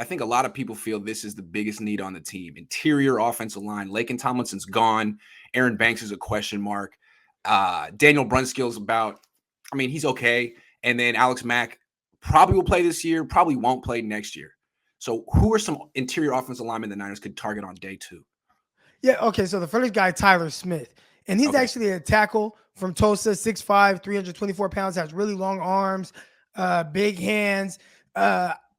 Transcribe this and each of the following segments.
think a lot of people feel this is the biggest need on the team. Interior offensive line. Laken Tomlinson's gone. Aaron Banks is a question mark. Daniel Brunskill's he's okay. And then Alex Mack probably will play this year, probably won't play next year. So who are some interior offensive linemen the Niners could target on day 2? Yeah, okay, so the first guy, Tyler Smith, and he's actually a tackle from Tulsa, 6'5", 324 pounds, has really long arms, big hands.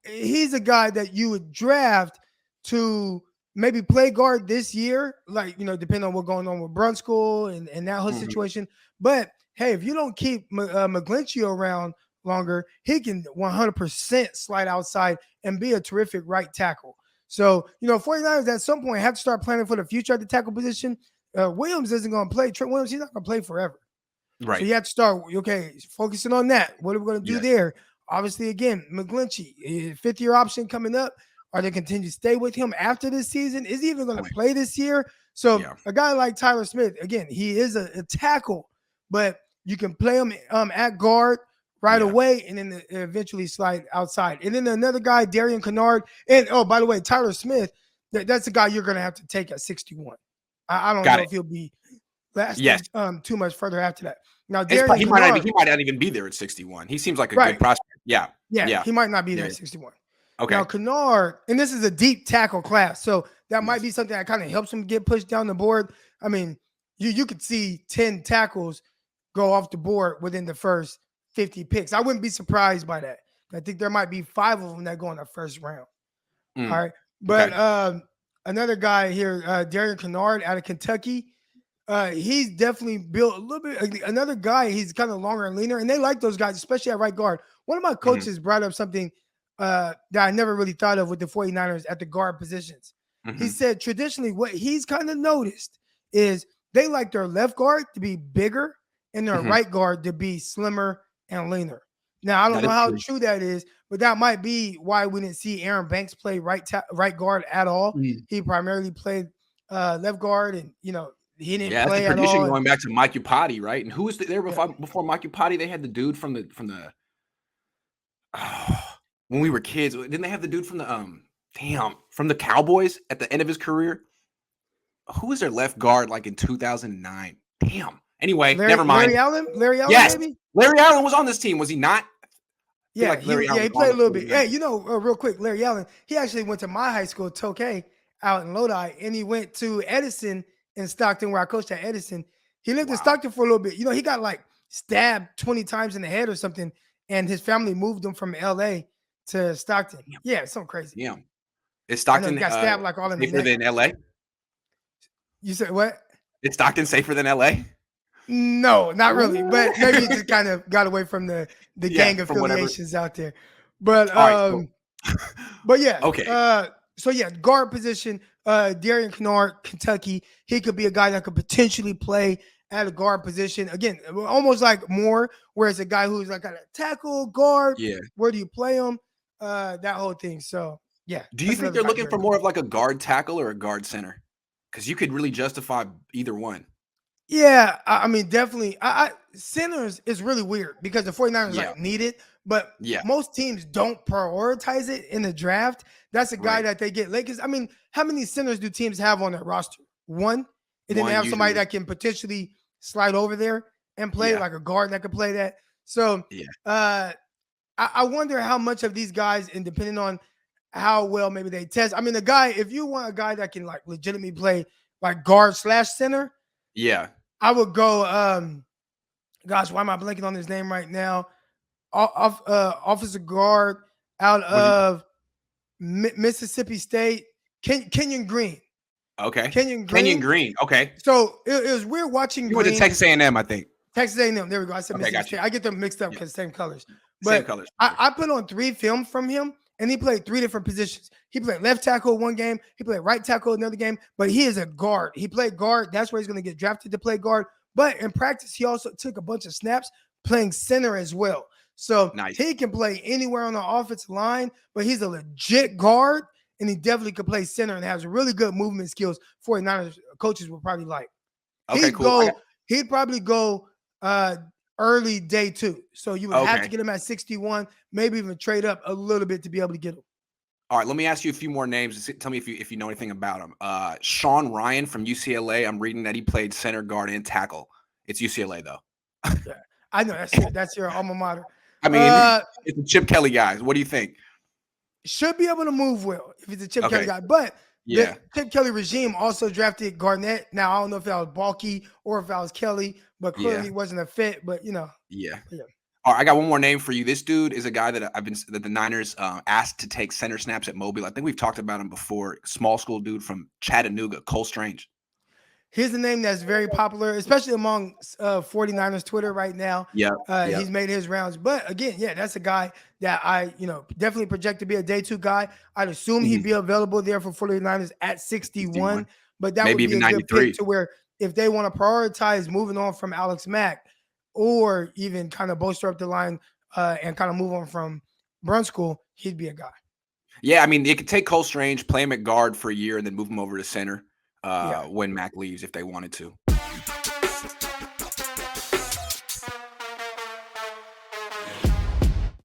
He's a guy that you would draft to maybe play guard this year, like, depending on what's going on with Brunskill and that whole situation. But, hey, if you don't keep McGlinchey around longer, he can 100% slide outside and be a terrific right tackle. So, 49ers at some point have to start planning for the future at the tackle position. Williams isn't going to play. Trent Williams, he's not going to play forever. Right. So you have to start, focusing on that. What are we going to do there? Obviously, again, McGlinchey, fifth-year option coming up. Are they continue to stay with him after this season? Is he even going to play this year? So a guy like Tyler Smith, again, he is a tackle, but you can play him at guard right away and then eventually slide outside. And then another guy, Darren Canard. And, oh, by the way, Tyler Smith, that's a guy you're going to have to take at 61. I don't know if he'll be too much further after that. Now, he might not even be there at 61. He seems like a good prospect. Yeah, he might not be there at 61. Okay. Now, Canard, and this is a deep tackle class, so that might be something that kind of helps him get pushed down the board. I mean, you could see 10 tackles go off the board within the first 50 picks. I wouldn't be surprised by that. I think there might be 5 of them that go in the first round. All right. But another guy here, Darren Canard out of Kentucky, he's definitely built a little bit. Another guy, he's kind of longer and leaner, and they like those guys, especially at right guard. One of my coaches brought up something that I never really thought of with the 49ers at the guard positions. He said traditionally what he's kind of noticed is they like their left guard to be bigger and their right guard to be slimmer and leaner. Now, I don't know how true that is, but that might be why we didn't see Aaron Banks play right guard at all. He primarily played left guard, and, he didn't play at all. Tradition going back to Mike Upati, right? And who was there before Mike Upati? They had the dude from the when we were kids. Didn't they have the dude from the Cowboys at the end of his career? Who was their left guard like in 2009? Damn. Anyway, never mind. Larry Allen, yes. maybe? Larry Allen was on this team, was he not? Yeah, he played a little bit. Hey, real quick, Larry Allen, he actually went to my high school, Tokay, out in Lodi, and he went to Edison in Stockton, where I coached at Edison. He lived in Stockton for a little bit. He got like stabbed 20 times in the head or something, and his family moved him from LA to Stockton. Yeah, it's something crazy. Yeah. Is Stockton got stabbed like all in the safer than LA? You said what? Is Stockton safer than LA? No, not really. But maybe he just kind of got away from the gang affiliations out there. But but yeah. Okay. So yeah, guard position, Darren Canard, Kentucky. He could be a guy that could potentially play at a guard position. Again, almost like Moore, where it's a guy who's like a tackle, guard. Yeah. Where do you play him? That whole thing. So yeah. Do you think they're looking for more of like a guard tackle or a guard center? Because you could really justify either one. Yeah, I mean, definitely. Centers is really weird because the 49ers need it, but most teams don't prioritize it in the draft. That's a guy that they get late. Because, I mean, how many centers do teams have on their roster? One? And then they have somebody that can potentially slide over there and play, like a guard that could play that. So I wonder how much of these guys, and depending on how well maybe they test. I mean, if you want a guy that can like legitimately play like guard / center, I would go, gosh, why am I blanking on his name right now? Offensive guard out of Mississippi State, Kenyon Green. Okay. Kenyon Green. Okay. So it was weird watching. You went to Texas A&M, I think. Texas A&M. There we go. I said Mississippi State. I get them mixed up because same colors. But same colors. I put on 3 film from him, and he played 3 different positions. He played left tackle one game. He played right tackle another game. But he is a guard. He played guard. That's where he's going to get drafted to play guard. But in practice, he also took a bunch of snaps playing center as well. So he can play anywhere on the offensive line, but he's a legit guard, and he definitely could play center and has really good movement skills. 49ers coaches will probably like. Okay, cool. He'd probably go early day 2. So you would have to get him at 61, maybe even trade up a little bit to be able to get him. All right, let me ask you a few more names. Tell me if you know anything about him. Sean Ryan from UCLA. I'm reading that he played center, guard, and tackle. It's UCLA though. Yeah, I know that's your alma mater. I mean, it's the Chip Kelly guys. What do you think? Should be able to move well if he's a Chip Kelly Okay. guy. But Yeah. the Chip Kelly regime also drafted Garnett. Now I don't know if that was Balky or if that was Kelly, but clearly Yeah. it wasn't a fit. But Yeah. yeah. All right, I got one more name for you. This dude is a guy that the Niners asked to take center snaps at Mobile. I think we've talked about him before. Small school dude from Chattanooga, Cole Strange. Here's a name that's very popular, especially among 49ers Twitter right now. Yeah. He's made his rounds. But again, yeah, that's a guy that I, definitely project to be a day 2 guy. I'd assume he'd be available there for 49ers at 61. But that maybe would be even a 93. good pick to where if they want to prioritize moving on from Alex Mack or even kind of bolster up the line and kind of move on from Brunskill, he'd be a guy. Yeah, I mean, they could take Cole Strange, play him at guard for a year, and then move him over to center when Mack leaves if they wanted to.